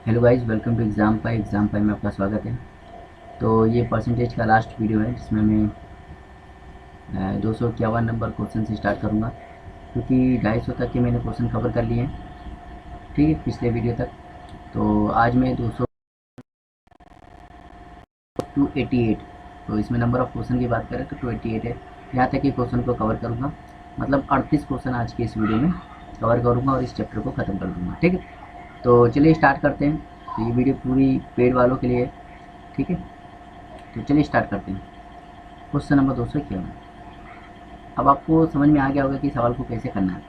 Hello guys, welcome to exam pi में आपका स्वागत है। तो ये परसेंटेज का लास्ट वीडियो है जिसमें मैं 251 नंबर क्वेश्चन से स्टार्ट करूँगा, क्योंकि 250 तक के मैंने क्वेश्चन कवर कर लिए हैं। ठीक है, पिछले वीडियो तक। तो आज मैं 200 288, तो इसमें नंबर ऑफ़ क्वेश्चन की बात करें तो 288 है। यहाँ तक के क्वेश्चन को कवर करूँगा, मतलब 38 क्वेश्चन आज के इस वीडियो में कवर करूँगा और इस चैप्टर को ख़त्म कर दूँगा। ठीक है, तो चलिए स्टार्ट करते हैं। तो ये वीडियो पूरी पेड वालों के लिए है। ठीक है, तो चलिए स्टार्ट करते हैं। Question number 251। अब आपको समझ में आ गया होगा कि सवाल को कैसे करना है।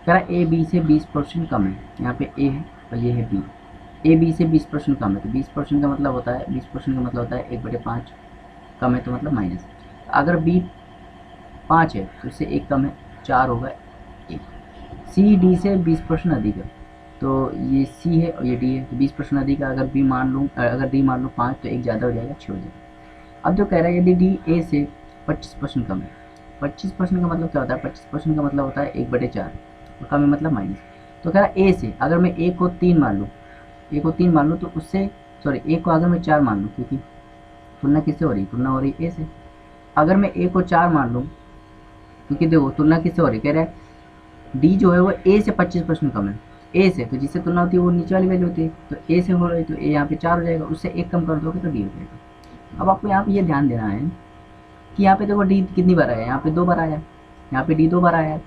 कह रहा ए बी से 20% कम है। यहाँ पे ए है और ये है बी। ए बी से 20% कम है, तो 20% का मतलब होता है 20% का मतलब होता है 1/5। कम है तो मतलब माइनस। अगर बी 5 है तो इससे एक कम है, 4 होगा 1। सी डी से 20% अधिक है, तो ये सी है और ये डी है, तो 20% अधिक है। अगर बी मान लूँ, अगर डी मान लूँ 5, तो एक ज़्यादा हो जाएगा, 6 हो जाएगा। अब जो कह रहा है यदि डी ए से 25% कम है। 25% का मतलब क्या होता है? 25% का मतलब होता है 1/4, और कम है मतलब माइनस। तो कह रहा है ए से अगर मैं ए को 3 मान लूँ, ए को 3 मान लूँ तो उससे, सॉरी, ए को अगर मैं 4 मान लूँ, क्योंकि तुलना किससे हो रही? तुलना हो रही ए से। अगर मैं ए को 4 मान लूँ, क्योंकि देखो तुलना किससे हो रही, कह रहा है डी जो है वो ए से 25% कम है। ए से, तो जिससे तुलना होती है वो नीचे वाली वैल्यू होती है, तो ए से हो रही, तो ए यहाँ पे 4 हो जाएगा, उससे एक कम कर दोगे तो डी हो जाएगा। अब आपको यहाँ पे ये ध्यान देना है कि यहाँ पे देखो डी कितनी बार आया है, यहाँ पे 2 बार आया है, यहाँ पे डी 2 बार आया है।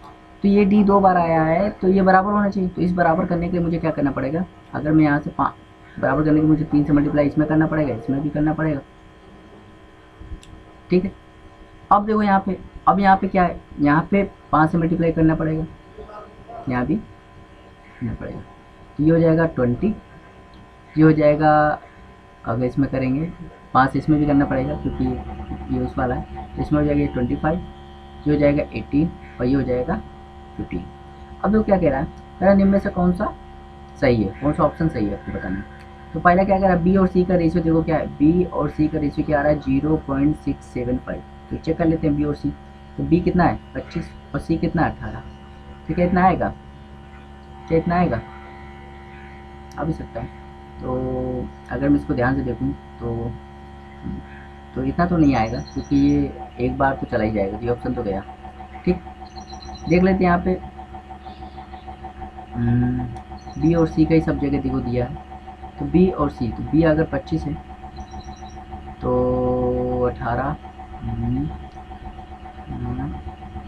तो ये डी 2 बार आया है तो ये बराबर होना चाहिए। तो इस बराबर करने के लिए मुझे क्या करना पड़ेगा? अगर मैं यहाँ से बराबर करने के लिए मुझे 3 से मल्टीप्लाई इसमें करना पड़ेगा, इसमें भी करना पड़ेगा। ठीक है, अब देखो यहाँ पे, अब यहाँ पे क्या है, यहाँ पे 5 से मल्टीप्लाई करना पड़ेगा, यहाँ भी करना पड़ेगा। तो ये हो जाएगा 20, ये हो जाएगा, अगर इसमें करेंगे 5 इसमें भी करना पड़ेगा क्योंकि ये उस वाला है, तो इसमें हो जाएगा 25, ये हो जाएगा 18 और ये हो जाएगा 15। अब देखो क्या कह रहा है, कह रहा है निम्न में से कौन सा सही है, कौन सा ऑप्शन सही है आपको बताना है। तो पहला क्या कह रहा है, बी और सी का रेशियो देखो क्या है, बी और सी का रेशियो क्या आ रहा है 0.675। तो चेक कर लेते हैं बी और सी। तो बी कितना है 25 और सी कितना है 18। तो क्या इतना आएगा? क्या इतना आएगा? आ भी सकता है। तो अगर मैं इसको ध्यान से देखूँ तो इतना तो नहीं आएगा, क्योंकि ये एक बार तो चला ही जाएगा, ये ऑप्शन तो गया। ठीक, देख लेते हैं यहाँ पे बी और सी का ही सब जगह देखो दिया है। तो बी और सी, तो बी अगर 25 है तो 18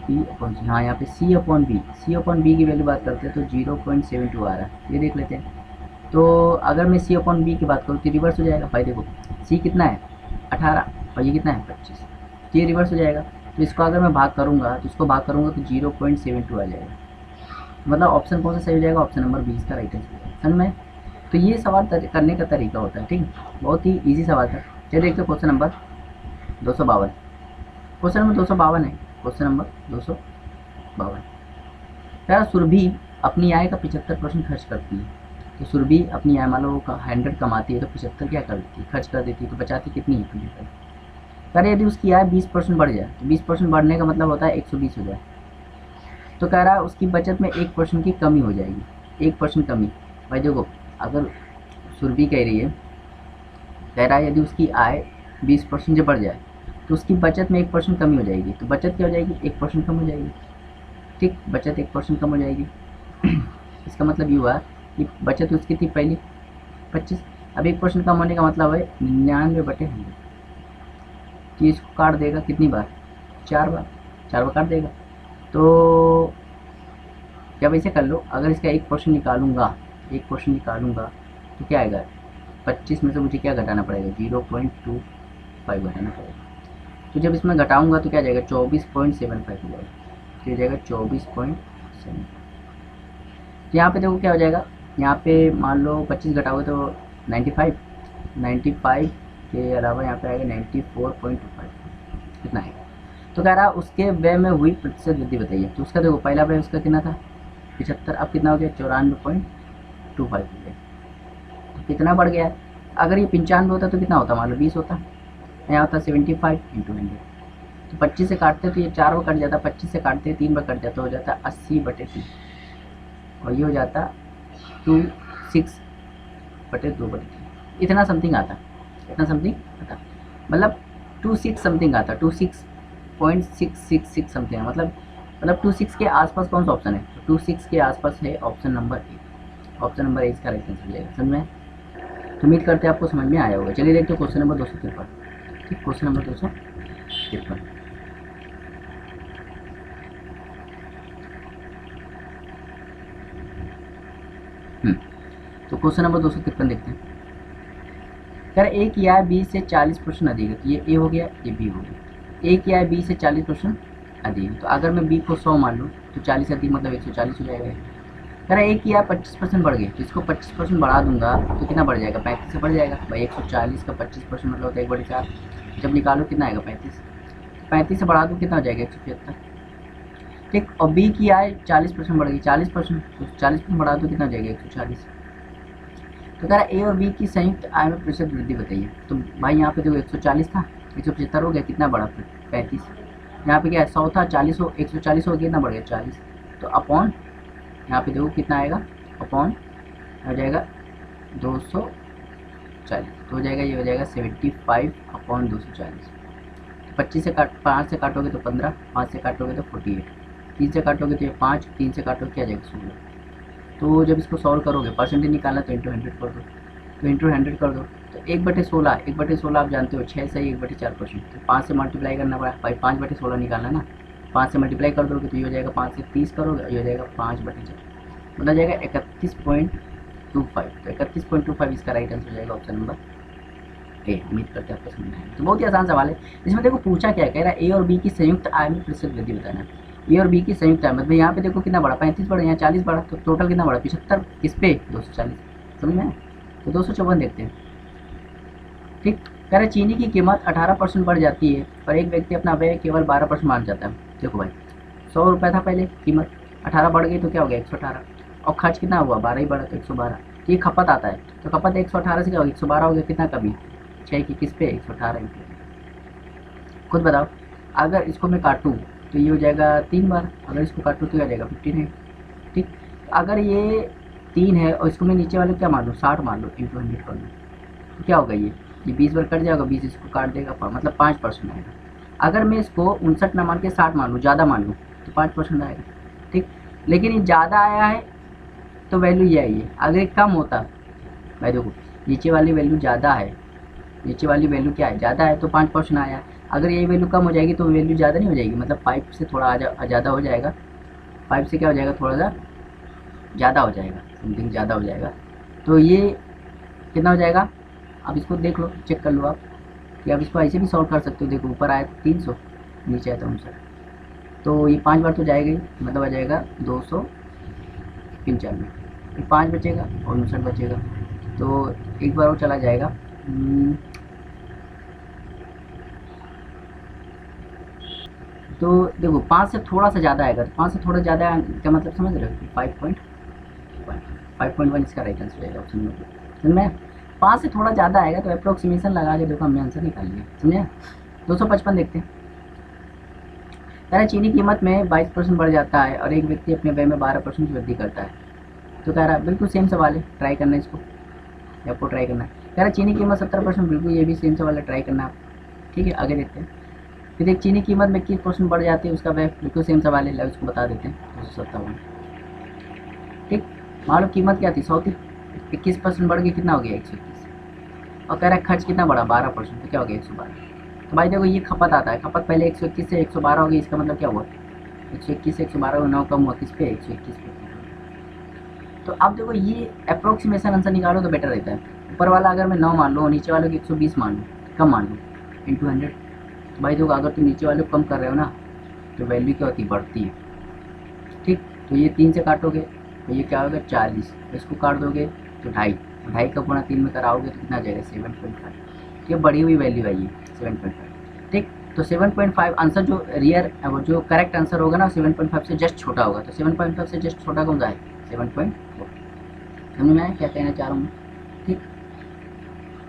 बी अपॉन सी, हाँ यहाँ पे सी अपॉन बी, सी अपॉन बी की वैल्यू बात करते हैं तो 0.72 आ रहा है, ये देख लेते हैं। तो अगर मैं सी अपॉन बी की बात करूँ तो रिवर्स हो जाएगा भाई। देखो सी कितना है 18 और ये कितना है 25, तो ये रिवर्स हो जाएगा। तो इसको अगर मैं भाग करूँगा तो इसको भाग करूँगा तो 0.72 आ जाएगा। मतलब ऑप्शन कौन सा सही हो जाएगा? ऑप्शन नंबर 20 का राइट आंसर। समझ में? तो ये सवाल करने का तरीका होता है। ठीक, बहुत ही ईजी सवाल था। चलिए देखते क्वेश्चन नंबर 252। क्वेश्चन नंबर 252 है, क्वेश्चन नंबर 252। क्या सुरभि अपनी आय का 75% खर्च करती है। तो सुरभि अपनी आय मान लो 100 कमाती है तो 75 क्या कर देती है, खर्च कर देती है, तो बचाती कितनी है 25। कह यदि उसकी आय 20% बढ़ जाए, तो 20% बढ़ने का मतलब होता है 120 हो जाए। तो कह रहा है उसकी बचत में 1% की कमी हो जाएगी, 1% कमी। भाई देखो, अगर सुरभि कह रही है, कह रहा है यदि उसकी आय 20% जब बढ़ जाए तो उसकी बचत में 1% कमी हो जाएगी। तो बचत क्या हो जाएगी? 1% कम हो जाएगी। ठीक, बचत 1% कम हो जाएगी। इसका मतलब ये हुआ कि बचत उसकी थी पहली 25, अब 1% कम होने का मतलब है 99/100, कि इसको काट देगा कितनी बार? 4 बार, 4 बार काट देगा। तो जब ऐसे कर लो, अगर इसका 1% निकालूंगा, 1% निकालूंगा तो क्या आएगा? 25 में से मुझे क्या घटाना पड़ेगा? 0.25 घटाना पड़ेगा। तो जब इसमें घटाऊंगा तो क्या जाएगा? 24.75 हो जाएगा, तो जाएगा 24.7। तो यहाँ पे देखो क्या हो जाएगा, यहाँ पे मान लो 25 घटाओगे तो 95, 95 के अलावा यहाँ पे आएगा 94.25, कितना आएगा? तो कह रहा उसके व्यय में हुई प्रतिशत वृद्धि बताइए। तो उसका देखो पहला व्यय उसका कितना था 75, अब कितना हो गया 94.25 हो गया। तो कितना बढ़ गया है? अगर ये 95 होता तो कितना होता? मान लो 20 होता, यहाँ होता 75 इंटू 100। तो 25 से काटते तो ये 4 बार कट जाता, 25 से काटते 3 बार कट जाता, हो जाता 80/3, और ये हो जाता 26 बटे 2/3, इतना समथिंग आता, इतना समथिंग आता, मतलब 26 समथिंग आता, 26.666 समथिंग, मतलब 26 के आसपास कौन सा ऑप्शन है, 26 के आसपास है option number A, option number A इसका राइट आंसर हो जाएगा। समझ में? तो उम्मीद करते हैं आपको समझ में आया होगा। चलिए देखते हैं क्वेश्चन नंबर 253। ठीक, क्वेश्चन नंबर 253। तो क्वेश्चन नंबर 253 देखते हैं। कह रहा एक या बी से 40 प्रश्न अधिक है, तो ये ए हो गया, ये बी हो गया। एक या बी से 40 प्रश्न अधिक है, तो अगर मैं बी को 100 मान लूँ तो 40 अधिक मतलब 140 हो जाएगा। कह रहा एक या 25% बढ़ गए, तो इसको 25% बढ़ा दूंगा तो कितना बढ़ जाएगा, 35 से बढ़ जाएगा भाई। 140 का 25% मतलब होता है 1/4, जब निकालो कितना आएगा 35, 35 से बढ़ा दूँ कितना हो जाएगा 175। ठीक, और बी की आय 40% बढ़ गई, 40%, तो 40% बढ़ा दो कितना हो जाएगा 140। तो कह रहा ए और बी की संयुक्त आय में प्रतिशत वृद्धि बताइए। तो भाई यहाँ पे देखो 140 था, 175 हो गया, कितना बढ़ा फिर 35। यहाँ पे क्या है 100 था, 40 हो 140 हो गया, कितना बढ़ गया 40। तो अपॉन यहाँ पे देखो कितना आएगा, अपॉन हो जाएगा 240, तो हो जाएगा ये हो जाएगा 75 अपॉन 240। 25 से 5 से काटोगे तो 15, 5 से काटोगे तो 48, 3 से काटोगे तो ये 5, 3 से काटोगे क्या जाएगा 16। तो जब इसको सॉल्व करोगे परसेंटेज निकालना तो इंटू 100 कर दो, तो इंटू 100 कर दो, तो 1/16, 1/16 आप जानते हो 6 सही 1/4%, तो 5 से मल्टीप्लाई करना पड़ा भाई, 5/16 निकालना ना, 5 से मल्टीप्लाई कर दोगे तो ये हो जाएगा 5 से 30 करोगे, ये हो जाएगा 5/4, मतलब जाएगा 31.25। तो 31.25 इसका राइट आंसर हो जाएगा ऑप्शन नंबर ए। उम्मीद करते हैं आपको समझ में आएगा। तो बहुत ही आसान सवाल है। इसमें देखो पूछा क्या कह रहा है, ए और बी की संयुक्त आय में प्रतिशत वृद्धि बताना है। ए और बी की संयुक्त आय मतलब यहाँ पे देखो कितना बढ़ा, 35 बढ़ा, यहाँ 40 बढ़ा, तो टोटल कितना बढ़ा 75, किस पे 240। समझ में? तो 254 देखते हैं। ठीक, कह रहे चीनी की कीमत 18% बढ़ जाती है पर एक व्यक्ति अपना व्यय केवल 12% मान जाता है। देखो भाई 100 रुपये था पहले कीमत, 18 बढ़ गई तो क्या हो गया 118, और खर्च कितना हुआ 12 ही बढ़ा तो 112। तो ये खपत आता है, तो खपत 118 से क्या होगा 112 हो गया, कितना कभी 6 की किस पे 118 इंटू। खुद बताओ अगर इसको मैं काटूँ तो ये हो जाएगा 3 बार, अगर इसको काटूँ तो क्या हो जाएगा 15 है। ठीक, अगर ये 3 है और इसको मैं नीचे वाले क्या मान लूँ 60 मान लो, इंटू 100 कर लो, तो क्या होगा ये 20 बार कट जाएगा, 20 इसको काट देगा, मतलब 5% आएगा। अगर मैं इसको 59 ना मान के 60 मान लूँ, ज़्यादा मान लूँ तो 5% आएगा। ठीक, लेकिन ये ज़्यादा आया है तो वैल्यू ये आई है, अगर कम होता भाई देखो नीचे वाली वैल्यू ज़्यादा है, नीचे वाली वैल्यू क्या है ज़्यादा है तो 5% आया, अगर ये वैल्यू कम हो जाएगी तो वैल्यू ज़्यादा नहीं हो जाएगी, मतलब 5 से थोड़ा ज़्यादा हो जाएगा, 5 से क्या हो जाएगा थोड़ा सा ज़्यादा हो जाएगा, समथिंग ज़्यादा हो जाएगा। तो ये कितना हो जाएगा, अब इसको देख लो, चेक कर लो आप कि आप इसको ऐसे भी सॉल्व कर सकते हो। देखो ऊपर आया 300, नीचे आया था 59, तो ये 5 बार तो जाएगा ही, मतलब आ जाएगा 295, 5 बचेगा और 59 बचेगा, तो एक बार वो चला जाएगा। तो देखो 5 से थोड़ा सा ज़्यादा आएगा, तो 5 से थोड़ा ज़्यादा क्या मतलब समझ रहे हो, 5.1 इसका राइट आंसर रहेगा ऑप्शन नंबर। समझ में? 5 से थोड़ा ज़्यादा आएगा तो अप्रोक्सीमेशन लगा के देखो हमने आंसर निकाल लिया। समझे? 255 देखते हैं। कह रहा चीनी कीमत में 22% बढ़ जाता है और एक व्यक्ति अपने व्यय में 12% की वृद्धि करता है। तो कह रहा बिल्कुल सेम सवाल है, ट्राई करना है इसको, आपको ट्राई करना है। कह रहा चीनी कीमत 70%, बिल्कुल ये भी सेम सवाल है, ट्राई करना है। ठीक है, आगे देखते हैं। फिर देख चीनी कीमत में 21% बढ़ जाती है, उसका व्यय बिल्कुल सेम सवाल है, उसको बता देते हैं 257। ठीक, मान लो कीमत क्या थी 100 थी, 21% बढ़ गई, कितना हो गया 121, और कह रहा है खर्च कितना बढ़ा 12%, तो क्या हो गया 112। तो भाई देखो ये खपत आता है, खपत पहले 121 से 112 हो गई, इसका मतलब क्या हुआ 121 से 112 9 कम हुआ किस पे 121 पे। तो अब देखो ये अप्रोक्सीमेशन आंसर निकालो तो बेटर रहता है। ऊपर वाला अगर मैं 9 मान लूँ और नीचे वाले को 120 मान लूँ, कम मान लूँ इंटू 100, तो भाई देखो अगर तुम नीचे वाले को कम कर रहे हो ना तो वैल्यू क्या होती है बढ़ती है। ठीक, तो ये 3 से काटोगे तो ये क्या होगा 40, इसको काट दोगे तो 2.5, 2.5 का गुणा 3 में कराओगे तो कितना आ जाएगा 7.5, ये बढ़ी हुई वैल्यू आई है 7.5। ठीक, तो 7.5 आंसर जो रियर वो जो करेक्ट आंसर होगा ना 7.5 से जस्ट छोटा होगा, तो 7.5 से जस्ट छोटा कौन सा है 7.4। समझ में आया क्या कहना चाह रहा हूँ? ठीक,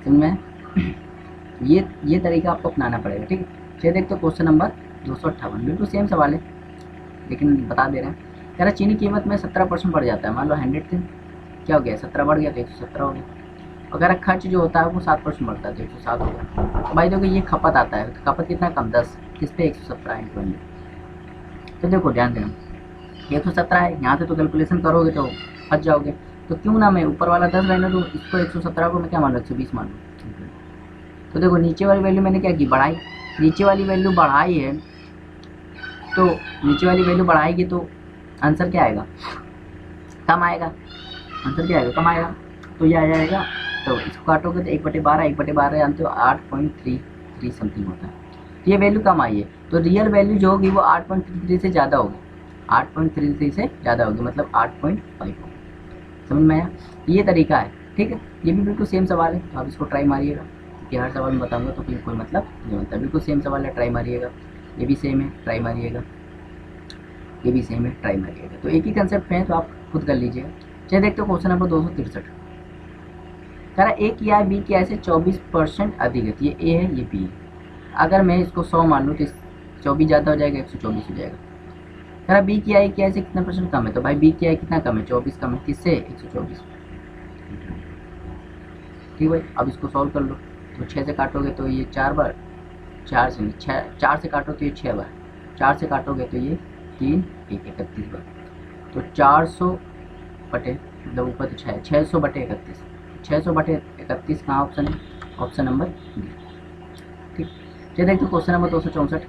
समझ में ये तरीका आपको अपनाना पड़ेगा। ठीक, चलिए देखते हो क्वेश्चन नंबर 258, बिल्कुल सेम सवाल है लेकिन बता दे रहे हैं। कह रहा चीनी कीमत में 17% बढ़ जाता है, मान लो 100 थे, क्या हो गया 17 बढ़ गया तो 117 हो गया। अगर खर्च जो होता है वो 7% बढ़ता है, तो 107 होगा। भाई देखो ये खपत आता है, तो खपत कितना कम 10, किस पे 117 इंटू 100। तो देखो ध्यान देना 117 है, यहाँ से तो कैलकुलेशन करोगे तो फंस जाओगे। तो क्यों ना मैं ऊपर वाला 10 रहने दूँ, इसको 117 को मैं क्या मान लूँ 120 मान लूँ। तो देखो नीचे वाली वैल्यू मैंने क्या की, बढ़ाई। नीचे वाली वैल्यू बढ़ाई है, तो नीचे वाली वैल्यू बढ़ाएगी तो आंसर क्या आएगा, कम आएगा। आंसर क्या आएगा, कम आएगा। तो ये आ जाएगा, तो इसको काटोगे तो 1/12, 1/12 जानते हो 8.33 समथिंग होता है। तो ये वैल्यू कम आई है, तो रियल वैल्यू जो होगी वो 8.33 से ज़्यादा होगी, 8.33 से ज़्यादा होगी, मतलब 8.5 होगी। समझ में आया, ये तरीका है। ठीक है, ये भी बिल्कुल सेम सवाल है, तो आप इसको ट्राई मारिएगा, कि हर सवाल में बताऊंगा तो फिर कोई मतलब नहीं बनता। बिल्कुल सेम सवाल है, ट्राई मारिएगा। ये भी सेम है, ट्राई मारिएगा। ये भी सेम है, ट्राई मारिएगा। तो एक ही कंसेप्ट है, तो आप खुद कर लीजिएगा। चलिए देखते हो क्वेश्चन नंबर 263। कह रहा ए की आय बी की आय से 24% अधिक है। ये ए है, ये बी है। अगर मैं इसको 100 मान लूँ तो 24 ज़्यादा हो जाएगा, 124 हो जाएगा। कह रहा बी की आय से कितना परसेंट कम है, तो भाई बी की आय कितना कम है, 24 कम है, किससे 124। ठीक भाई, अब इसको सॉल्व कर लो। तो 6 से काटोगे तो ये 4 बार, 4 से 4 से काटो तो ये 6 बार, 4 से काटोगे तो ये 3, 1 31 बार। तो 400 बटे, मतलब ऊपर तो 600 बटे 31, 600 बटे 31 कहाँ ऑप्शन है, ऑप्शन नंबर डी। ठीक, चलिए देखते हैं क्वेश्चन नंबर 264।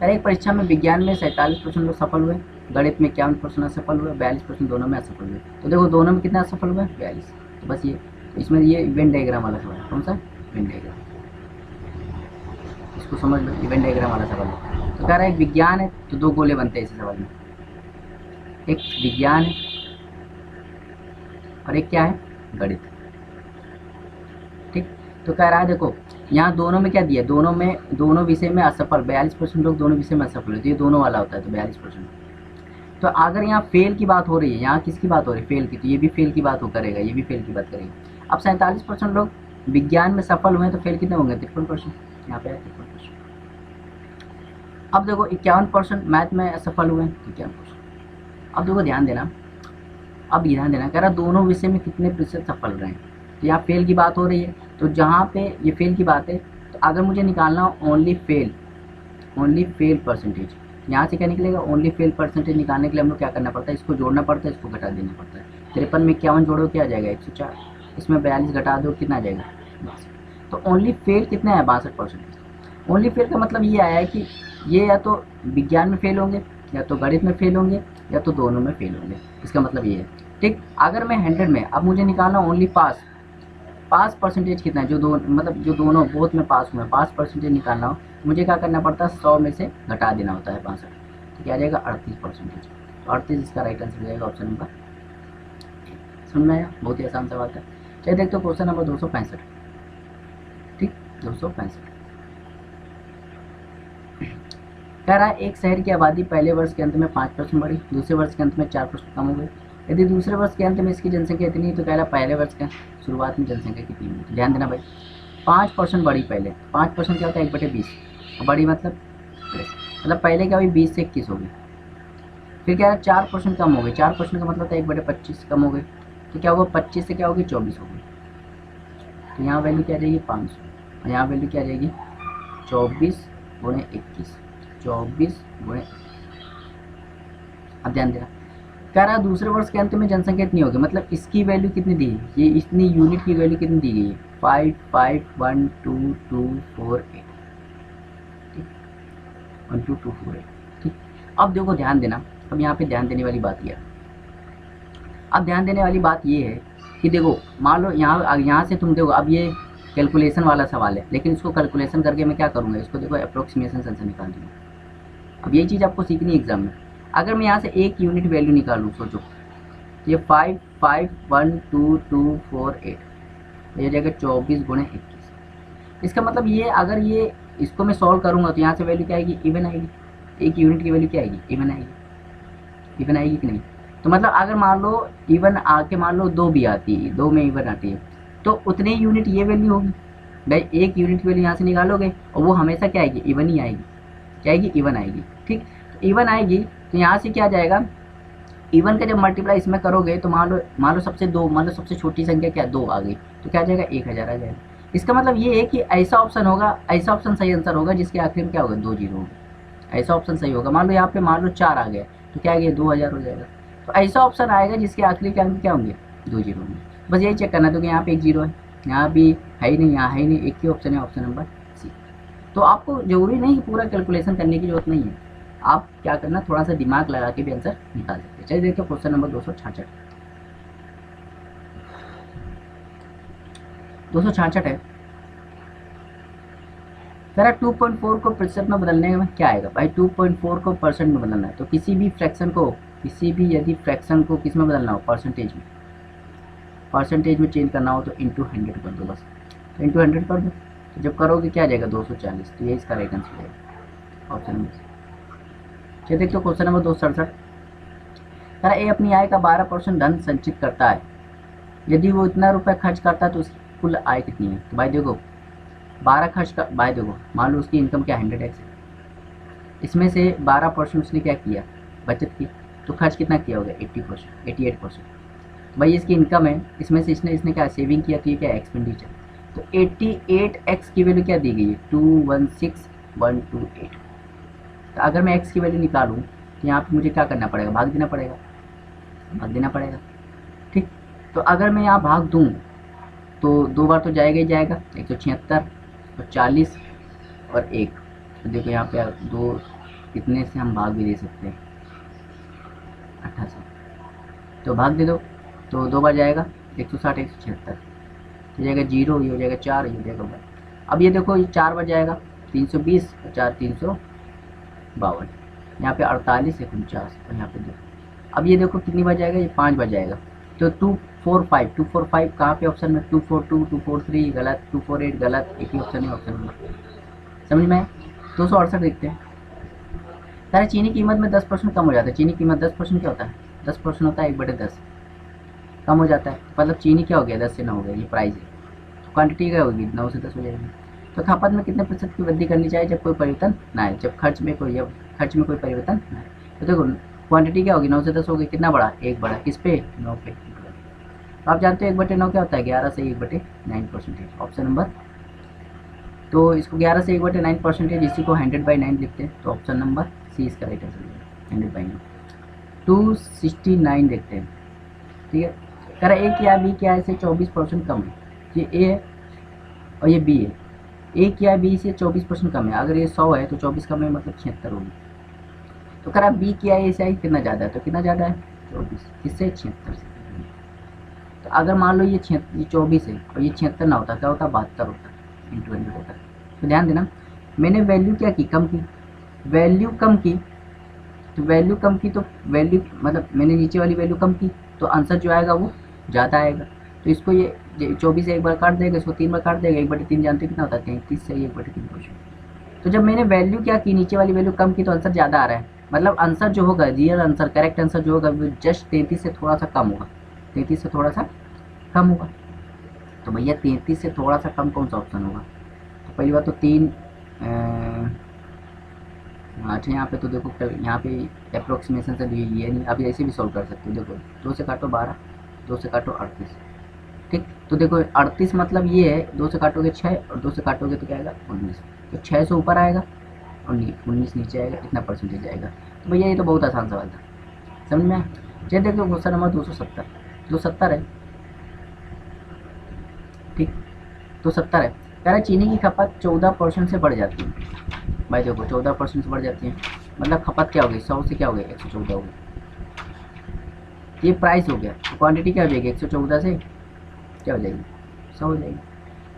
एक परीक्षा में विज्ञान में 47% लोग सफल हुए, गणित में 51% असफल हुए, 42% दोनों में असफल हुए। तो देखो दोनों में कितना असफल हुआ, 42। तो बस ये, तो इसमें ये इवेंट डायग्राम वाला सवाल है। कौन सा इवेंट डायग्राम, इसको समझ लो, इवेंट डायग्राम वाला सवाल है। तो कह रहा है एक विज्ञान है तो 2 गोले बनते हैं इस सवाल में, एक विज्ञान है और एक क्या है, गणित। ठीक, तो कह रहा है देखो यहाँ दोनों में क्या दिया, दोनों विषय में असफल, 42% लोग दोनों विषय में असफल होते हैं, ये दोनों वाला होता है, तो 42%। तो अगर यहाँ फेल की बात हो रही है, यहाँ किसकी बात हो रही है, फेल की, तो ये भी फेल की बात हो करेगा, ये भी फेल की बात करेगा। अब 47% लोग विज्ञान में सफल हुए, तो फेल कितने होंगे, 53%। यहाँ पे 53%। अब देखो 51% मैथ में असफल हुए, 51%। अब देखो ध्यान देना, अब ध्यान देना, कह रहा दोनों विषय में कितने प्रतिशत सफल रहे हैं। तो यहाँ फेल की बात हो रही है, तो जहाँ पे ये फेल की बात है, तो अगर मुझे निकालना हो ओनली फेल परसेंटेज, यहाँ से क्या निकलेगा, ओनली फेल परसेंटेज निकालने के लिए हम लोग क्या करना पड़ता है, इसको जोड़ना पड़ता है, इसको घटा देना पड़ता है। 53 में 51 जोड़ो क्या आ जाएगा, 104। इसमें 42 घटा दो कितना आ जाएगा, 62। तो ओनली फेल कितना है, 62%। ओनली फेल का मतलब ये आया है कि ये या तो विज्ञान में फेल होंगे, या तो गणित में फेल होंगे, या तो दोनों में फेल होंगे। इसका मतलब ये है। ठीक, अगर मैं 100 में, अब मुझे निकालना ओनली पास परसेंटेज कितना है, जो दोनों बोथ में पास हुए, 5% निकालना हो, मुझे क्या करना पड़ता है, 100 में से घटा देना होता है 62। तो क्या आ जाएगा, 38%। तो 38 इसका राइट आंसर हो जाएगा, ऑप्शन नंबर। समझ में आया, बहुत ही आसान सवाल था। चलिए देखते हो क्वेश्चन नंबर 265। ठीक, 265 कह रहा है एक शहर की आबादी पहले वर्ष के अंत में 5% बढ़ी, दूसरे वर्ष के अंत में 4% कम हो गई। यदि दूसरे वर्ष के अंत में इसकी जनसंख्या इतनी है, तो कह रहा पहले वर्ष के शुरुआत में जनसंख्या कितनी है। ध्यान देना भाई, 5% बढ़ी पहले, 5% क्या होता है, 1/20। बड़ी मतलब पहले क्या हुई, 20 से 21 हो गई। फिर क्या है, 4% कम हो गई, 4% का मतलब था 1/25 कम हो गई। तो क्या हुआ, 25 से क्या होगी, 24 हो गई। तो यहाँ वैल्यू क्या आ जाएगी, 500, और यहाँ वैल्यू क्या आ जाएगी, 24 गुणे 21, 24 गुणे। अब ध्यान देना, कह रहा दूसरे वर्ष के अंत में जनसंख्या इतनी होगी, मतलब इसकी वैल्यू कितनी दी है, ये इतनी यूनिट की वैल्यू कितनी दी गई है, 5512248। ठीक, 12248। ठीक, अब देखो ध्यान देना, अब यहाँ पे ध्यान देने वाली बात ये है, अब ध्यान देने वाली बात ये है कि देखो मान लो यहाँ से तुम देखो, अब ये कैलकुलेशन वाला सवाल है, लेकिन इसको कैलकुलेशन करके मैं क्या करूँगा, इसको देखो अप्रोक्सीमेशन से निकाल दूँगा। अब ये चीज़ आपको सीखनी है एग्जाम में। अगर मैं यहाँ से एक यूनिट वैल्यू निकालूँ, सोचो ये 5512248, ये जाएगा 24 गुणे 21। इसका मतलब ये, अगर ये इसको मैं सॉल्व करूँगा तो यहाँ से वैल्यू क्या आएगी, इवन आएगी। एक यूनिट की वैल्यू क्या आएगी, इवन आएगी। इवन आएगी कि नहीं, तो मतलब अगर मान लो इवन आके मान लो 2 भी आती है, 2 में इवन आती है, तो उतने यूनिट ये वैल्यू होगी। भाई एक यूनिट की वैल्यू यहाँ से निकालोगे और वो हमेशा क्या आएगी, इवन ही आएगी। क्या आएगी, इवन आएगी। ठीक, तो इवन आएगी, तो यहाँ से क्या आ जाएगा, इवन का जब मल्टीप्लाई इसमें करोगे तो मान लो सबसे छोटी संख्या क्या 2 आ गई, तो क्या आ जाएगा 1000 आ जाएगा। इसका मतलब ये है कि ऐसा ऑप्शन सही आंसर होगा जिसके आखिर में क्या होगा 2 जीरो होगा। ऐसा ऑप्शन सही होगा। मान लो यहाँ पे 4 आ गया तो क्या आ गया 2000 हो जाएगा। तो ऐसा ऑप्शन आएगा जिसके आखिरी के अंक क्या होंगे 2 जीरो होंगे। बस यही चेक करना है। तो यहाँ पे 1 जीरो है, यहाँ भी है ही नहीं, यहाँ है ही नहीं, एक ही ऑप्शन है, ऑप्शन नंबर सी। तो आपको जरूरी नहीं कि पूरा कैलकुलेशन करने की जरूरत नहीं है, आप क्या करना थोड़ा सा दिमाग लगा के भी आंसर निकाल सकते हैं। चलिए देखिए क्वेश्चन नंबर 266 है। जरा 2.4 को प्रतिशत में बदलने में क्या आएगा भाई। 2.4 को परसेंट में बदलना है तो किसी भी यदि फ्रैक्शन को किस में बदलना हो, परसेंटेज में चेंज करना हो तो इंटू 100 कर दो। बस तो इंटू 100 कर दो, तो जब करोगे क्या आ जाएगा 240। तो ये इसका राइट आंसर है ऑप्शन नंबर। चलिए देखते हो क्वेश्चन नंबर 267। सर ए अपनी आय का 12% धन संचित करता है, यदि वो इतना रुपए खर्च करता है तो उसकी कुल आय कितनी है। तो भाई देखो 12 खर्च का, भाई देखो मान लो उसकी इनकम क्या 100x है, इसमें से 12% उसने क्या किया बचत की, तो खर्च कितना किया होगा 88%। भाई इसकी इनकम है, इसमें से इसने क्या सेविंग किया, तो ये क्या एक्सपेंडिचर। तो 88x की वैल्यू क्या दी गई है 216128। तो अगर मैं x की वैल्यू निकालूँ तो यहाँ पे मुझे क्या करना पड़ेगा, भाग देना पड़ेगा। ठीक, तो अगर मैं यहाँ भाग दूँ तो 2 बार तो जाएगा ही जाएगा, 176 और 40 और 1। तो देखो यहाँ पे 2 कितने से हम भाग भी दे सकते हैं 88, तो भाग दे दो तो 2 बार जाएगा 160 176, तो जाएगा 0, ये हो जाएगा 4, ये हो जाएगा 1। अब ये देखो ये 4 बार जाएगा 320 और 4 352, यहाँ पे 48 49 और यहाँ पे 2। अब ये देखो कितनी बार जाएगा, ये 5 बार जाएगा। तो 245 कहाँ पे ऑप्शन में, 242 243 गलत, 248 गलत, एक ही ऑप्शन है ऑप्शन नंबर। समझ में 268 देखते हैं। सारे चीनी कीमत में 10% कम हो जाता है। चीनी कीमत 10% क्या होता है 10% होता है 1/10 कम हो जाता है, मतलब चीनी क्या हो गया 10 से 9 हो गया, ये प्राइस है। क्वांटिटी क्या होगी 9 से 10 हो जाएगी। तो खपत में कितने प्रतिशत की वृद्धि करनी चाहिए जब कोई परिवर्तन ना है, जब खर्च में कोई परिवर्तन ना है। तो देखो क्वांटिटी क्या होगी 9 से 10 होगी, कितना बड़ा 1 बड़ा, किस पे 9 पे। तो आप जानते हो 1/9 क्या होता है 11 से 1/9%, ऑप्शन नंबर। तो इसको 11 से 1/9%, इसी को 100/9 लिखते हैं, तो ऑप्शन नंबर सी इसका राइट आंसर है 100/9। 269 देखते हैं। ठीक है, कह रहा ए क्या बी क्या से 24% कम है। ये ए है और ये बी है, ए क्या बी से 24% कम है। अगर ये 100 है तो 24 कम है मतलब 76 होगी। तो कह रहा बी क्या ए से कितना ज़्यादा है, तो कितना ज़्यादा है 24, किससे 76 से। तो अगर मान लो ये 24 है और ये 76 ना होता क्या होता 72 होता, इंटू 100 होता। तो ध्यान देना मैंने वैल्यू क्या की कम की, वैल्यू कम की तो वैल्यू मतलब मैंने नीचे वाली वैल्यू कम की तो आंसर जो आएगा वो ज़्यादा आएगा। तो इसको ये 24 से 1 बार काट देगा, इसको 3 बार काट देगा, 1/3 जानते कितना होता है 33 से 1/3%। तो जब मैंने वैल्यू क्या की नीचे वाली वैल्यू कम की तो आंसर ज़्यादा आ रहा है, मतलब आंसर जो होगा रियल आंसर करेक्ट आंसर जो होगा वो जस्ट 33 से थोड़ा सा कम होगा, 33 से थोड़ा सा कम होगा। तो भैया 33 से थोड़ा सा कम कौन सा ऑप्शन होगा। तो पहली बात तो 3 अच्छा यहाँ पे तो देखो यहाँ पे अप्रोक्सीमेशन से ये नहीं, अभी ऐसे भी सॉल्व कर सकते हो। देखो 2 से काटो 12, 2 से काटो 38। ठीक, तो देखो 38 मतलब ये है 2 से काटोगे 6 और 2 से काटोगे तो क्या आएगा 19। तो 6 से ऊपर आएगा और 19 नीचे आएगा, इतना परसेंटेज आएगा। तो भैया ये तो बहुत आसान सवाल था, समझ में। चलिए देखो क्वेश्चन नंबर 270 है। ठीक, 270 है। कह रहा चीनी की खपत 14% से बढ़ जाती है। भाई देखो 14% से बढ़ जाती है मतलब खपत क्या होगी 100 से क्या हो गया 114 हो गया, ये प्राइस हो गया। तो क्वांटिटी क्या हो जाएगी 114 से क्या हो जाएगी 100 हो जाएगी।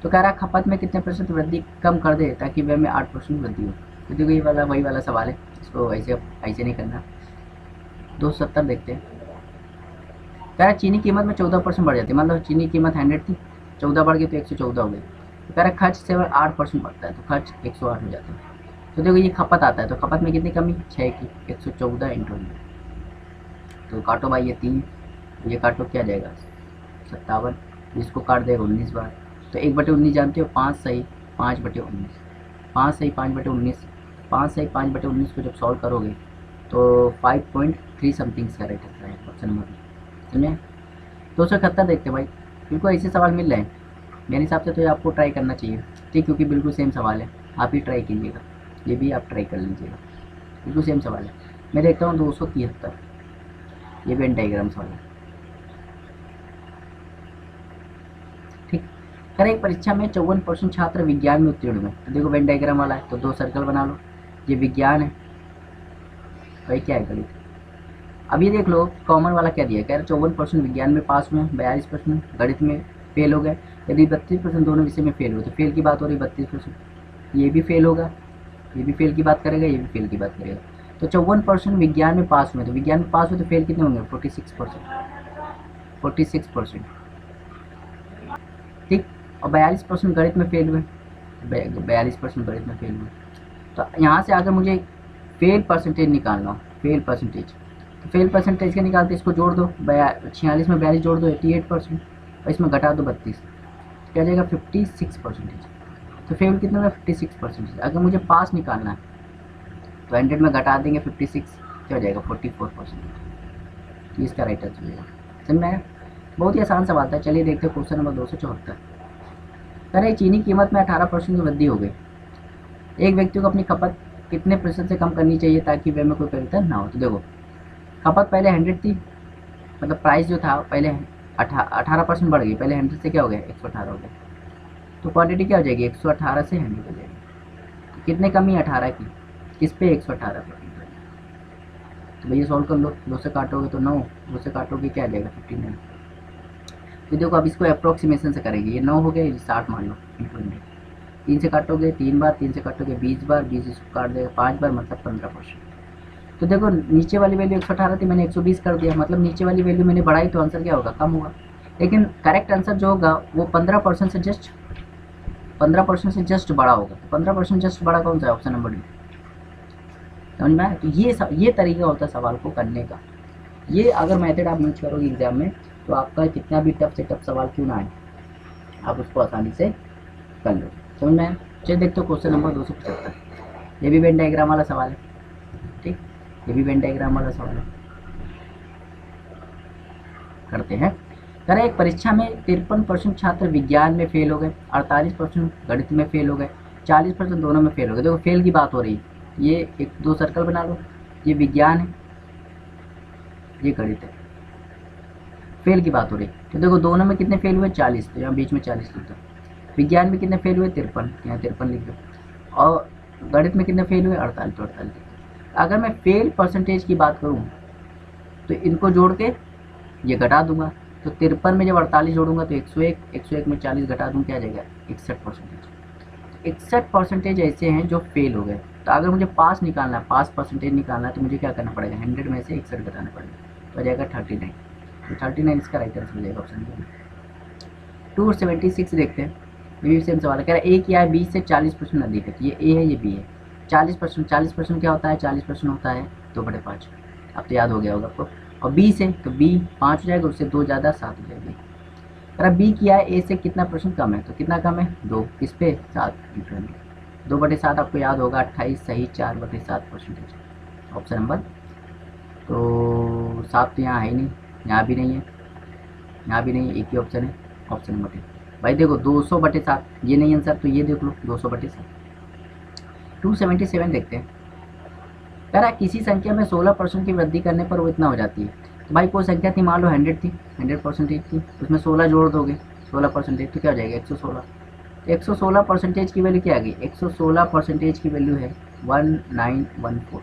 तो कह रहा खपत में कितने प्रतिशत वृद्धि कम कर दे ताकि व्यय में 8% वृद्धि हो। तो देखो ये वाला वही वाला सवाल है, इसको ऐसे नहीं करना। 270 देखते हैं। कह रहा चीनी कीमत में 14% बढ़ जाती है, मतलब चीनी कीमत 100 थी 14 बढ़ गई तो 114 हो गई। तो कह रहा खर्च से 8% बढ़ता है तो खर्च 108 हो जाता है। तो देखो ये खपत आता है तो खपत में कितनी कमी 6 की 114 इंटू 100। तो काटो भाई ये 3, ये काटो क्या जाएगा 57, इसको काट देगा 19 बार। तो 1/19 जानते हो 5 सही 5/19, 5 सही 5/19, 5 सही 5/19 को जब सॉल्व करोगे तो 5.3 समथिंग इसका राइट आंसर है ऑप्शन नंबर बी। समझे? 271 देखते भाई, बिल्कुल ऐसे सवाल मिल रहे हैं मेरे हिसाब से, तो ये आपको ट्राई करना चाहिए। ठीक, क्योंकि बिल्कुल सेम सवाल है, आप ही ट्राई कीजिएगा, ये भी आप ट्राई कर लीजिएगा, बिल्कुल सेम सवाल है। मैं देखता हूँ 273, ये वेन डायग्राम सवाल है। ठीक, करें एक परीक्षा में 54% छात्र विज्ञान में उत्तीर्ण हुए, तो देखो वेन डायग्राम वाला है तो 2 सर्कल बना लो, ये विज्ञान है, भाई क्या है गणित। अब ये देख लो कॉमन वाला क्या दिया है, कह रहे 54% विज्ञान में पास हुए, 42% गणित में फेल हो गए, यदि 32% दोनों विषय में फेल हुए, तो फेल की बात हो रही 32%, ये भी फेल होगा, ये भी फेल की बात करेगा, ये भी फेल की बात करेगा। तो 54% विज्ञान में पास हुए, तो विज्ञान में पास हुए तो फेल कितने होंगे 46%। ठीक, और 42% गणित में फेल हुए, 42% गणित में फेल हुए। तो यहाँ से अगर मुझे फेल परसेंटेज निकालना हो, फेल परसेंटेज, तो फेल परसेंटेज क्या निकालते हैं, इसको जोड़ दो, 46 में 42 जोड़ दो 88%, और इसमें घटा दो 32, क्या हो जाएगा 56%। तो फेल कितना होगा 56%। अगर मुझे पास निकालना है तो 100 में घटा देंगे 56, क्या हो जाएगा 44%। इसका राइट आंसर हो जाएगा। समझ में आया? बहुत ही आसान सवाल था। चलिए देखते हैं क्वेश्चन नंबर 274। कह रहे चीनी कीमत में 18% की वृद्धि हो गई, एक व्यक्ति को अपनी खपत कितने प्रतिशत से कम करनी चाहिए ताकि वे में कोई परिवर्तन ना हो। तो देखो खपत पहले 100 थी, मतलब प्राइस जो था पहले 18% बढ़ गई, पहले 100 से क्या हो गया 118 हो गया, तो क्वांटिटी क्या हो जाएगी 118 से 100 हो जाएगी। तो कितने कमी 18 की, किस पे 118 पे। तो भैया सॉल्व कर लो, 2 से काटोगे तो 9, 2 से काटोगे क्या आ जाएगा 59। तो देखो अब इसको अप्रोक्सीमेशन से करेंगे, ये 9 हो गया, ये 60 मान लो, 3 से काटोगे 3 बार, 3 से काटोगे 20 बार, 20 इसको काट देगा 5 बार, मतलब 15%। तो देखो नीचे वाली वैल्यू 118 थी, मैंने 120 कर दिया, मतलब नीचे वाली वैल्यू मैंने बढ़ाई, तो आंसर क्या होगा कम होगा। लेकिन करेक्ट आंसर जो होगा वो 15% से जस्ट 15% से जस्ट बड़ा होगा। तो 15% जस्ट बड़ा कौन सा है, ऑप्शन नंबर डी। समझ में आया? तो ये तरीका होता है सवाल को करने का। ये अगर मेथड आप यूज करोगे एग्जाम में, तो आपका कितना भी टफ से टफ सवाल क्यों ना आए, आप उसको आसानी से कर लो। समझ में आया? चलिए देखते हो क्वेश्चन नंबर 275, ये भी वेन डायग्राम वाला सवाल है। ठीक, ये भी वेन डायग्राम वाला सवाल है, करते हैं। करें एक परीक्षा में 53% छात्र विज्ञान में फेल हो गए, 48% गणित में फेल हो गए, 40% दोनों में फेल हो गए। देखो फेल की बात हो रही है, ये 2 सर्कल बना लो, ये विज्ञान है, ये गणित है, फेल की बात हो रही है। तो देखो दोनों में कितने फेल हुए 40, तो यहाँ बीच में 40 लिख दो। विज्ञान में कितने फेल हुए 53, यहाँ 53 लिख दो। और गणित में कितने फेल हुए 48, तो 48 लिख दो। अगर मैं फेल परसेंटेज की बात करूँ तो इनको जोड़ के ये घटा दूंगा, तो 53 में जब 48 जोड़ूंगा तो 101, 101 में 40 घटा दूँ, क्या आ जाएगा 61%। 61% ऐसे हैं जो फेल हो गए। तो अगर मुझे पास निकालना है, पास परसेंटेज निकालना है, तो मुझे क्या करना पड़ेगा 100 में से 61 घटाना पड़ेगा, तो आ जाएगा 39। तो 39 इसका राइट आंसर हो जाएगा ऑप्शन नंबर। 276 देखते हैं, ये भी सेम सवाल है। कह रहा है ए क्या है 20 से 40% अधिक है, तो ये ए है ये बी है। 40% क्या होता है, 40% होता है 2/5, अब तो याद हो गया होगा आपको। और बी से, तो बी 5 हो जाएगा, उससे 2 ज़्यादा 7 हो जाएगी। अगर बी किया है ए से कितना % कम है, तो कितना कम है 2, किस पे 7 × 2/7 आपको याद होगा 28, सही 4/7%, ऑप्शन नंबर। तो 7 तो यहाँ है ही नहीं, यहाँ भी नहीं है, यहाँ भी नहीं है, एक ही ऑप्शन है, ऑप्शन नंबर डी। भाई देखो 200/7 ये नहीं आंसर, तो ये देख लो 200/7। 277 देखते हैं। कह रहा है किसी संख्या में 16% की वृद्धि करने पर वो इतना हो जाती है। तो भाई कोई संख्या थी, मान लो 100 थी, 100% थी, उसमें 16 जोड़ दोगे 16%, तो क्या हो जाएगा 116। 116% की वैल्यू क्या आ गई, 116% की वैल्यू है 1914।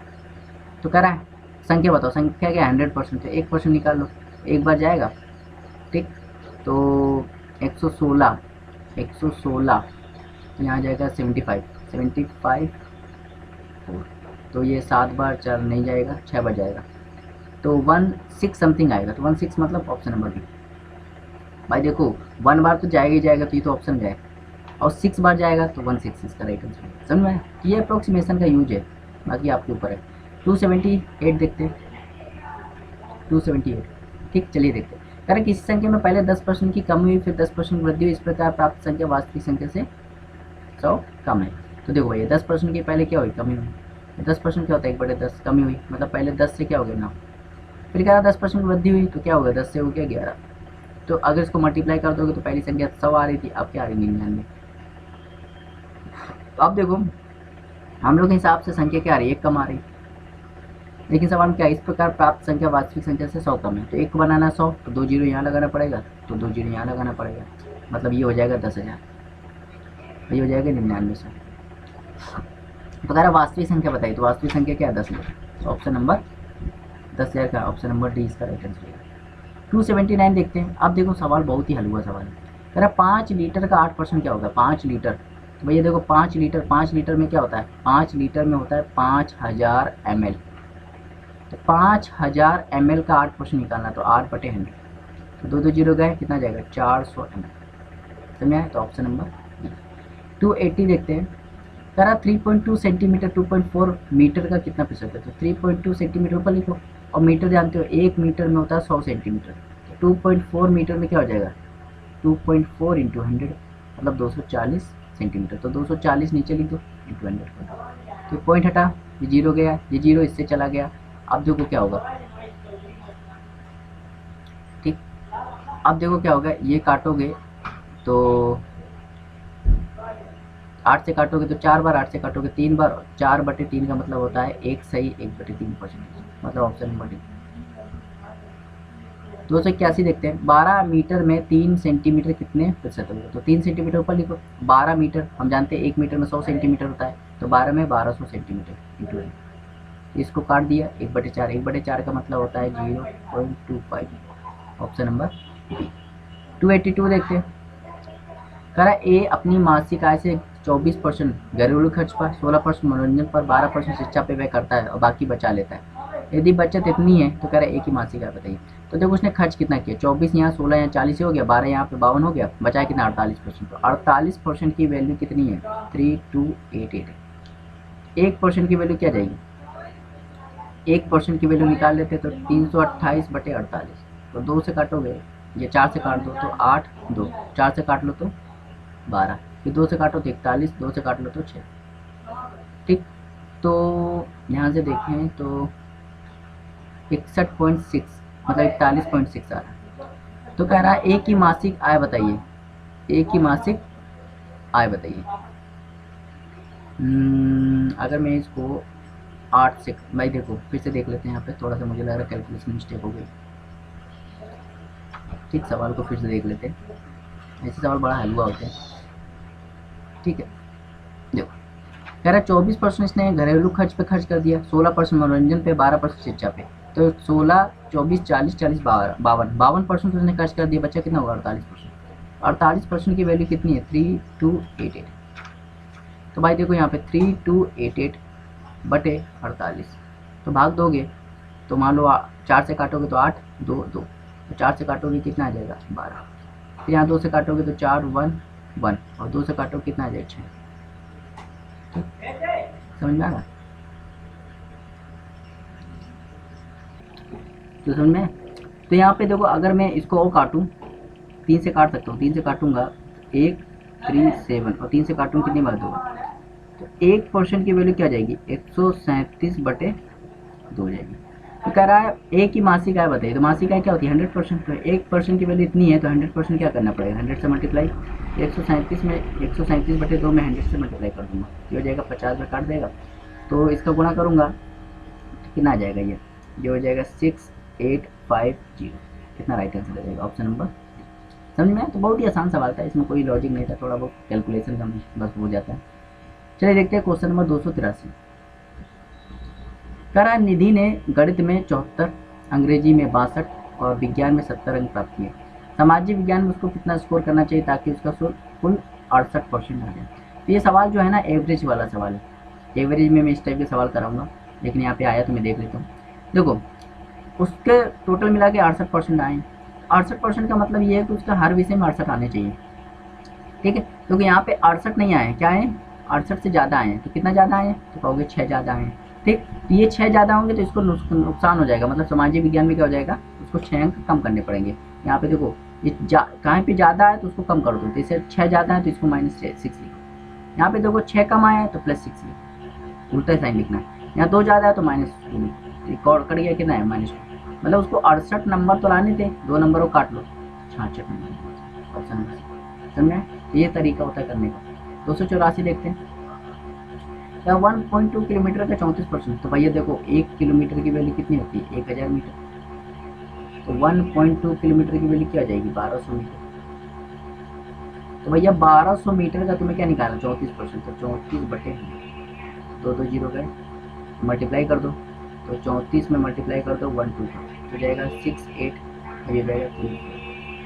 तो कह रहा है संख्या बताओ, संख्या क्या 100%, तो 1% निकाल लो, एक बार जाएगा। ठीक, तो 116 तो यहाँ जाएगा 75 तो ये 7 बार 4 नहीं जाएगा, 6 बार जाएगा, तो 16 समथिंग आएगा, तो 16 मतलब ऑप्शन नंबर बी। भाई देखो 1 बार तो जाएगा ही जाएगा, तो ये तो ऑप्शन गया, और 6 बार जाएगा तो 16 इसका राइट आंसर। समझ में? ये अप्रोक्सीमेशन का यूज है, बाकी आपके ऊपर है। 278 देखते हैं, 278। ठीक, चलिए देखते हैं। कारण किसी संख्या में पहले 10% की कमी हुई, फिर 10% वृद्धि हुई, इस प्रकार प्राप्त संख्या वास्तविक संख्या से 100 कम है। तो देखो भैया 10% की पहले क्या हुई, कमी हुई, 10% क्या होता है 1/10 कमी हुई, मतलब पहले 10 से क्या हो गया 9, फिर क्या 10% की वृद्धि हुई तो क्या हो गया 10 से हो गया 11। तो अगर इसको मल्टीप्लाई कर दोगे तो पहली संख्या 100 आ रही थी, अब क्या आ रही 99। तो अब देखो हम लोग के हिसाब से संख्या क्या आ रही है 1 कम आ रही, लेकिन सवाल में क्या इस प्रकार प्राप्त संख्या वास्तविक संख्या से 100 कम है। तो 1 को बनाना 100, तो 2 जीरो यहाँ लगाना पड़ेगा, तो 2 जीरो यहाँ लगाना पड़ेगा, मतलब ये हो जाएगा 10,000, ये हो जाएगा 9900। तो कह रहा वास्तविक संख्या बताइए, तो वास्तविक संख्या क्या है 10,000, तो ऑप्शन नंबर 10,000 का ऑप्शन नंबर डी इसका राइट आंसर है। 279 देखते हैं। अब देखो सवाल बहुत ही हलवा सवाल है। कह रहा 5 लीटर का 8% क्या होगा 5 लीटर, तो भैया देखो 5 लीटर में क्या होता है 5 लीटर में होता है 5000 ml, तो 5000 ml का 8% निकालना, तो 8/100, तो 2 2 जीरो गए, कितना जाएगा 400 ml। समझ आया, तो ऑप्शन नंबर 280 देखते हैं। कह रहा 3.2 सेंटीमीटर 2.4 मीटर का कितना प्रतिशत है, तो 3.2 सेंटीमीटर ऊपर लिखो, और मीटर जानते हो 1 मीटर में होता है 100 सेंटीमीटर, तो 2.4 मीटर में क्या हो जाएगा 2.4 इंटू 100, मतलब 240 सेंटीमीटर, तो 240 नीचे लिख दो इंटू 100 कर दो, तो पॉइंट हटा, ये जीरो गया, ये जीरो इससे चला गया। अब देखो क्या होगा, ठीक, अब देखो क्या होगा, ये काटोगे तो 8 से काटोगे तो 4 बार, 8 से काटोगे 3 बार, 4/3 का मतलब होता है 1 सही 1/3%, मतलब ऑप्शन नंबर डी। 281 देखते हैं। 12 मीटर में 3 सेंटीमीटर कितने प्रतिशत होगा, तो 3 सेंटीमीटर ऊपर लिखो, 12 मीटर हम जानते हैं 1 मीटर में 100 सेंटीमीटर होता है, तो 12 में 1200 सेंटीमीटर इंटू, इसको काट दिया 1/4, 1/4 का मतलब होता है 0.25, ऑप्शन नंबर बी। 282 देखते हैं। कह रहा ए अपनी मासिक आय से 24% घरेलू खर्च पर, 16% मनोरंजन पर, 12% शिक्षा पे व्यय करता है और बाकी बचा लेता है। यदि बचत इतनी है तो कह रहा है ए की मासिक आय बताइए। तो देखो उसने खर्च कितना किया, 24 यहाँ 16 यहाँ 40 हो गया, 12 यहाँ पे 52 हो गया, बचाया कितना 48%। तो 48% की वैल्यू कितनी है 3288 है। 1% की वैल्यू क्या जाएगी, 1% की वैल्यू निकाल लेते तो 328/48, तो 2 से काटोगे, ये 4 से काट दो तो 8, 2 4 से काट लो तो 12, फिर 2 से काटो तो 41, 2 से काट लो तो 6, ठीक। तो यहाँ से देखें तो 61.6 मतलब 41.6 आ रहा है। तो कह रहा है ए की मासिक आय बताइए, ए की मासिक आय बताइए। अगर मैं इसको 8 से, भाई देखो फिर से देख लेते हैं, यहाँ पे थोड़ा सा मुझे लग रहा है कैलकुलेशन मिस्टेक हो गई, ठीक, सवाल को फिर से देख लेते हैं, ऐसे सवाल बड़ा हलवा होते हैं, ठीक है। देखो कह रहा है 24% इसने घरेलू खर्च पे खर्च कर दिया, 16% मनोरंजन पे, 12% शिक्षा पे, तो 16, 24, 40, 40, 52% उसने खर्च कर दिया, बच्चा कितना होगा 48%। 48% की वैल्यू कितनी है 3288। तो भाई देखो यहाँ पे 3288/48, तो भाग दोगे तो मान लो 4 से काटोगे तो 8, 2, 2, तो 4 से काटोगे कितना आ जाएगा 12, फिर यहाँ 2 से काटोगे तो 4, 1, 1, और 2 से काटोगे कितना आ जाएगा 6, समझ में आ रहा, तो समझ में। तो यहाँ पे देखो अगर मैं इसको और काटूँ, 3 से काट सकता हूँ, 3 से काटूंगा 1, 3, 7, और 3 से काटूँ कितनी बार होगा, तो 1% की वैल्यू क्या जाएगी 137/2 जाएगी। तो कह रहा है ए की मासिक आय बताइए, तो मासिक आय क्या होती है 100%, तो 1% की वैल्यू इतनी है तो 100% क्या करना पड़ेगा 100 से मल्टीप्लाई, 137 में 137/2 में 100 से मल्टीप्लाई कर दूंगा, ये हो जाएगा 50 में काट देगा, तो इसका गुणा करूंगा तो कितना आ जाएगा, ये हो जाएगा 6850, कितना राइट आंसर आ जाएगा ऑप्शन नंबर। समझ में, तो बहुत ही आसान सवाल था, इसमें कोई लॉजिक नहीं था, थोड़ा बहुत कैलकुलेशन का बस हो जाता है। चलिए देखते हैं क्वेश्चन नंबर 283। कह रहा है निधि ने गणित में 74, अंग्रेजी में 62 और विज्ञान में 70 अंक प्राप्त किए, सामाजिक विज्ञान में उसको कितना स्कोर करना चाहिए ताकि उसका कुल 68% आ जाए। तो ये सवाल जो है ना एवरेज वाला सवाल है, एवरेज में मैं इस टाइप के सवाल कराऊंगा, लेकिन यहाँ पे आया तो मैं देख लेता हूँ। देखो उसके टोटल मिला के 68% आए, 68% का मतलब ये है कि उसका हर विषय में 68 आने चाहिए, ठीक है, क्योंकि यहाँ पे 68 नहीं आए, क्या है 68 से ज़्यादा आए, तो कितना ज़्यादा आए, तो कहोगे 6 ज़्यादा आए, ठीक। तो ये 6 ज़्यादा होंगे तो इसको नुकसान हो जाएगा, मतलब सामाजिक विज्ञान में क्या हो जाएगा उसको 6 अंक कम करने पड़ेंगे। यहाँ पे देखो ये कहीं पे ज़्यादा है तो उसको कम कर दो, जैसे 6 ज़्यादा है तो इसको -6 लिखो, यहाँ पे देखो 6 कम आया है तो +6 लिखो, उल्टा साइन लिखना है। यहाँ 2 ज़्यादा है तो -2, रिकॉर्ड कट गया, कितना है -2, मतलब उसको 68 नंबर तो लाने थे, 2 नंबर को काट लो, 66 नंबर, ऑप्शन नंबर सी। समझे? ये तरीका होता है करने का। 284 देखते हैं, या 1.2 किलोमीटर का 34%। तो भैया देखो 1 किलोमीटर की वैल्यू कितनी होती है, 1000 मीटर, तो 1.2 किलोमीटर की वैल्यू क्या आ जाएगी, 1200 मीटर। तो भैया 1200 मीटर का तुम्हें क्या निकालना, 34%, तो 34 बटे 2 जीरो गए, मल्टीप्लाई कर दो, तो 34 में मल्टीप्लाई कर दो 1 2 का, तो जाएगा 68, और ये जाएगा 3,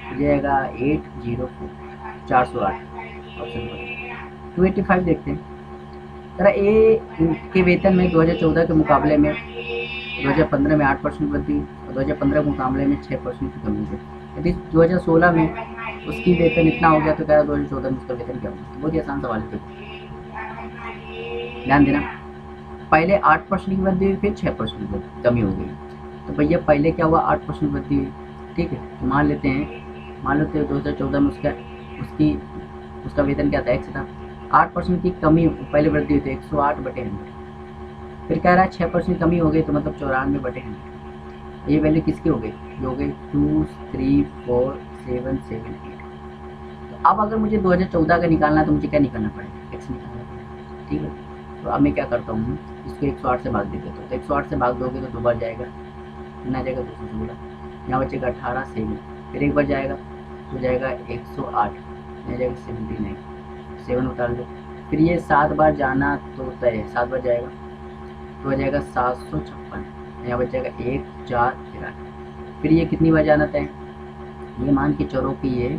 तो जाएगा 804, 408, ऑप्शन नंबर 285 देखते हैं। जरा ए के वेतन में 2014 के मुकाबले में 2015 में 8% वृद्धि हुई, और 2015 के मुकाबले में 6% की कमी हुई। यदि 2016 में उसकी वेतन इतना हो गया तो कह रहा 2014 में उसका वेतन क्या होगा। तो बहुत ही आसान सवाल है, ध्यान देना। पहले 8% की वृद्धि हुई, फिर 6% की कमी हो गई। तो भैया पहले क्या हुआ, 8% वृद्धि हुई, ठीक है। तो मान लेते हैं 2014 में उसका वेतन क्या था, x था, 8% की कमी पहले वृद्धि हुई, तो 108 बटे 100। फिर कह रहा है 6% कमी हो गई, तो मतलब 94 बटे 100। ये वैल्यू किसकी हो गई, ये हो गई 2 3 4 7 7 8। तो अब अगर मुझे 2014 का निकालना है तो मुझे क्या निकालना पड़ेगा, x निकालना पड़ेगा, ठीक है। तो अब मैं क्या करता हूँ, इसको 108 से भाग देते तो 108 से भाग दोगे तो 2 बार जाएगा, कितना जाएगा 216, यहाँ बचेगा 18 7, फिर एक बार जाएगा तो जाएगा 108, यहाँ जाएगा 79, 7 उतार लो, फिर ये 7 बार जाना तो तय है, 7 बार जाएगा तो हो जाएगा 756, यहाँ बचेगा 1 4 फिर 8, फिर ये कितनी बार जाना तय, ये मान के चलो कि ये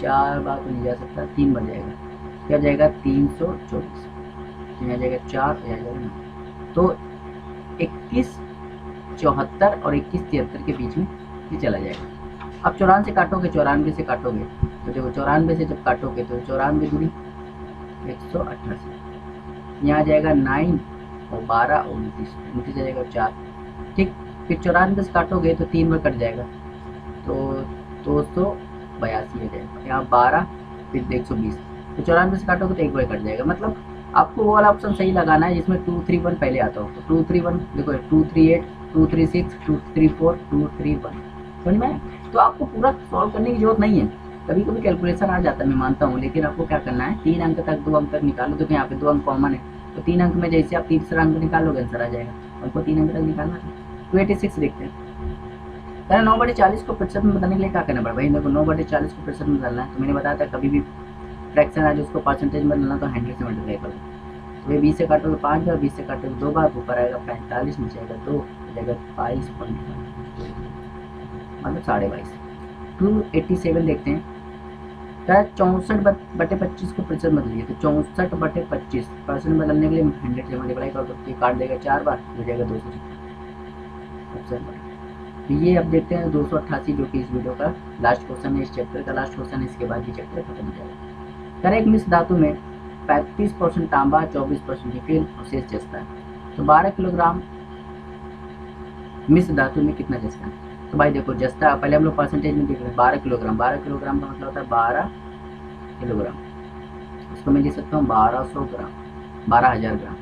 4 बार तो नहीं जा सकता, 3 बार जाएगा, क्या जाएगा 324, यहाँ जाएगा 4, यहाँ जाएगा 9, तो 21 74 और 21 73 के बीच में ये चला जाएगा। अब 94 से काटोगे, 94 से काटोगे, तो देखो 94 से जब काटोगे तो 94 दूरी 188, यहाँ जाएगा 9 और 12 और 29, 29 जाएगा 4, ठीक। फिर 94 से काटोगे तो 3 बार कट जाएगा, तो 282 हो जाएगा, यहाँ 12 फिर 120, तो 94 से काटोगे तो 1 बार कट जाएगा। मतलब आपको वो वाला ऑप्शन सही लगाना है जिसमें 231 पहले आता हो, तो 231 देखो 238 236 234 231, समझ में। तो आपको पूरा सॉल्व करने की जरूरत नहीं है, कभी कभी कैलकुलेशन आ जाता है, मैं मानता हूँ, लेकिन आपको क्या करना है 3 अंक तक 2 अंक तक निकालो। देखो यहाँ पे 2 अंक कॉमन है, तो 3 अंक में जैसे आप तीसरा अंक निकालोगे आंसर आ जाएगा, आपको 3 अंक तक निकालना है। 286 देखते हैं, 9/40 को प्रतिशत में बताने के लिए क्या करना पड़ा, भाई देखो 9/40 को प्रतिशत में बदलना है, तो मैंने बताया था कभी भी फ्रैक्शन आ जाए उसको परसेंटेज में बदलना तो 100 से मल्टीप्लाई कर दो। तो ये 20 से काटोगे 5 बार, 20 से काटोगे 2 बार, ऊपर आएगा 45, नीचे आएगा 2, जाएगा 22.5, मतलब 22.5। 287 देखते हैं, क्या 64/25 को प्रतिशत बदलिए, तो 64/25 परसेंट बदलने के लिए 100 से मल्टीप्लाई कर दो, ये काट देगा 4 बार, हो जाएगा 200। तो ये अब देखते हैं 288 जो कि इस वीडियो का लास्ट क्वेश्चन है, इस चैप्टर का लास्ट क्वेश्चन है, इसके बाद ये चैप्टर खत्म हो जाएगा। कर एक मिश्र धातु में 35% तांबा 24% निकेल और शेष जस्ता है, तो 12 किलोग्राम मिश्र धातु में कितना जस्ता है। तो भाई देखो जस्ता पहले हम लोग परसेंटेज में देख रहे हैं, 12 किलोग्राम, 12 किलोग्राम का मतलब होता है 12 किलोग्राम, उसको मैं लिख सकता हूँ 1200 ग्राम, 12,000 ग्राम।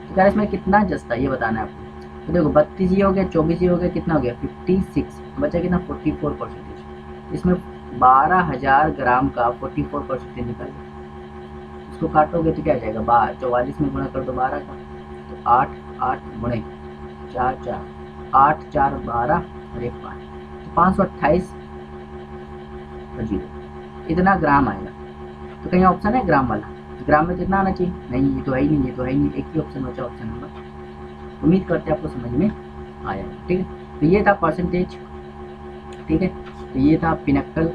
तो क्या इसमें कितना जस्ता ये बताना है आपको। तो देखो 32 ये हो गया, 24 ये हो गया, कितना हो गया 56, बचा कितना 44%। इसमें 12,000 ग्राम का 44% निकल गया, इसको काटोगे तो क्या आ जाएगा 44 में गुणा कर दो 12 का, तो 8 8 गुणे 4 4 8 4 12 और 1 5, तो 528 और 0 इतना ग्राम आएगा। तो कहीं ऑप्शन है ग्राम वाला, ग्राम में कितना आना चाहिए, नहीं ये तो है ही नहीं, ये तो है ही नहीं, एक ही ऑप्शन बचा, ऑप्शन नंबर। उम्मीद करते हैं आपको समझ में आया, ठीक है। तो ये था परसेंटेज, ठीक है। तो ये था पिनक्कल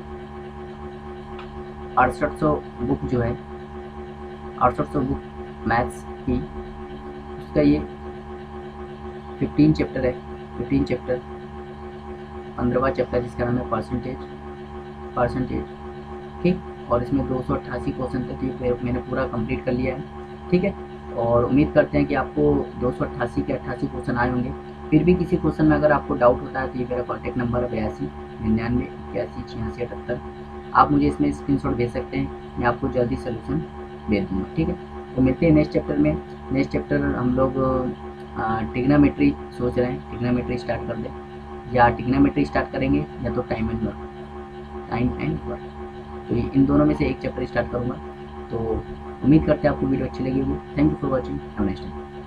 6800 बुक जो है, 6800 बुक मैथ्स की, उसका ये 15 चैप्टर है, 15 चैप्टर 15वां चैप्टर जिसका नाम है परसेंटेज, ठीक। और इसमें 288 क्वेश्चन थे, तो मैंने पूरा कंप्लीट कर लिया है, ठीक है। और उम्मीद करते हैं कि आपको 288 के 88 क्वेश्चन आए होंगे। फिर भी किसी क्वेश्चन में अगर आपको डाउट होता है तो ये मेरा कॉन्टैक्ट नंबर है 82 99 81 86 78, आप मुझे इसमें स्क्रीनशॉट भेज सकते हैं, मैं आपको जल्दी सोल्यूशन भेज दूँगा, ठीक है। तो मिलते हैं नेक्स्ट चैप्टर में। नेक्स्ट चैप्टर हम लोग टिग्नामेट्री सोच रहे हैं, टिग्नामेट्री स्टार्ट कर दें, या टिग्नामेट्री स्टार्ट करेंगे या तो टाइम एंड वर्क। तो ये इन दोनों में से एक चैप्टर स्टार्ट करूँगा। तो उम्मीद करते हैं आपको वीडियो अच्छी लगी होगी। Thank you for watching, have a nice day.